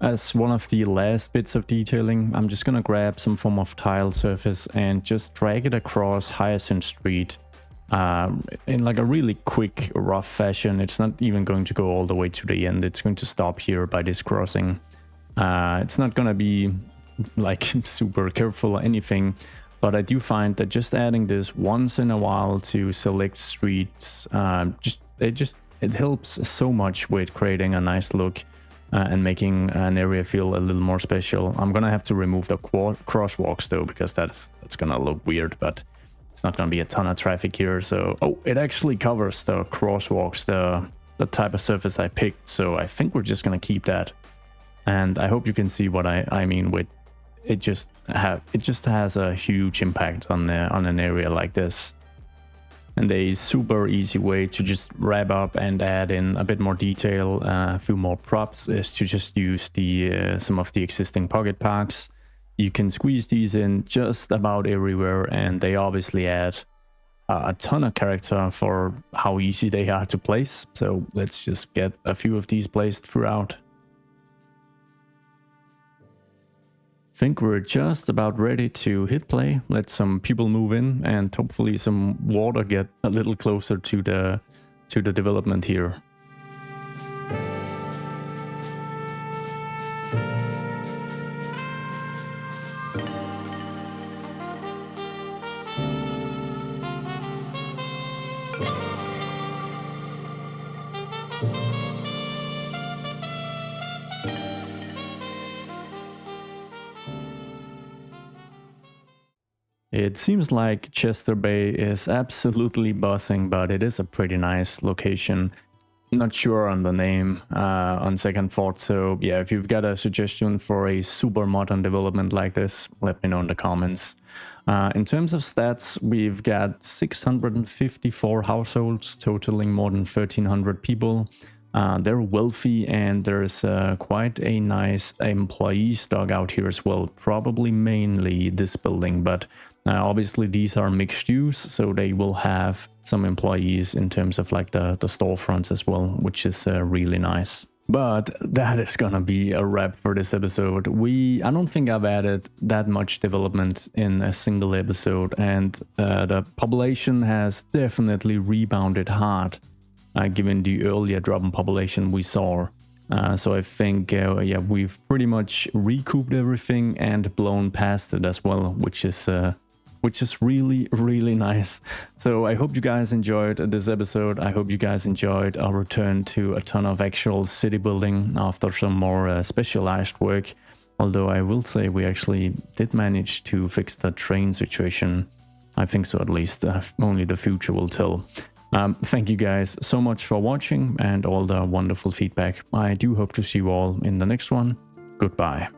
As one of the last bits of detailing, I'm just gonna grab some form of tile surface and just drag it across Hyacinth Street in like a really quick, rough fashion. It's not even going to go all the way to the end. It's going to stop here by this crossing. It's not gonna be like super careful or anything, but I do find that just adding this once in a while to select streets, it helps so much with creating a nice look and making an area feel a little more special. I'm gonna have to remove the crosswalks though, because that's gonna look weird, but it's not gonna be a ton of traffic here. So, oh, it actually covers the crosswalks, the type of surface I picked. So I think we're just gonna keep that. And I hope you can see what I mean with it. Just has a huge impact on an area like this. And a super easy way to just wrap up and add in a bit more detail, a few more props, is to just use some of the existing pocket parks. You can squeeze these in just about everywhere, and they obviously add a ton of character for how easy they are to place. So let's just get a few of these placed throughout. Think we're just about ready to hit play, let some people move in, and hopefully some water get a little closer to the development here. It seems like Chester Bay is absolutely buzzing, but it is a pretty nice location. Not sure on the name on second thought, so yeah, if you've got a suggestion for a super modern development like this, let me know in the comments. In terms of stats, we've got 654 households totaling more than 1,300 people. They're wealthy, and there's quite a nice employee stock out here as well, probably mainly this building, but obviously these are mixed use, so they will have some employees in terms of like the storefronts as well, which is really nice. But that is gonna be a wrap for this episode. I don't think I've added that much development in a single episode, and the population has definitely rebounded hard given the earlier drop in population we saw. So I think yeah, we've pretty much recouped everything and blown past it as well, which is which is really, really nice. So I hope you guys enjoyed this episode. I hope you guys enjoyed our return to a ton of actual city building after some more specialized work. Although I will say we actually did manage to fix the train situation. I think so, at least. Only the future will tell. Thank you guys so much for watching and all the wonderful feedback. I do hope to see you all in the next one. Goodbye.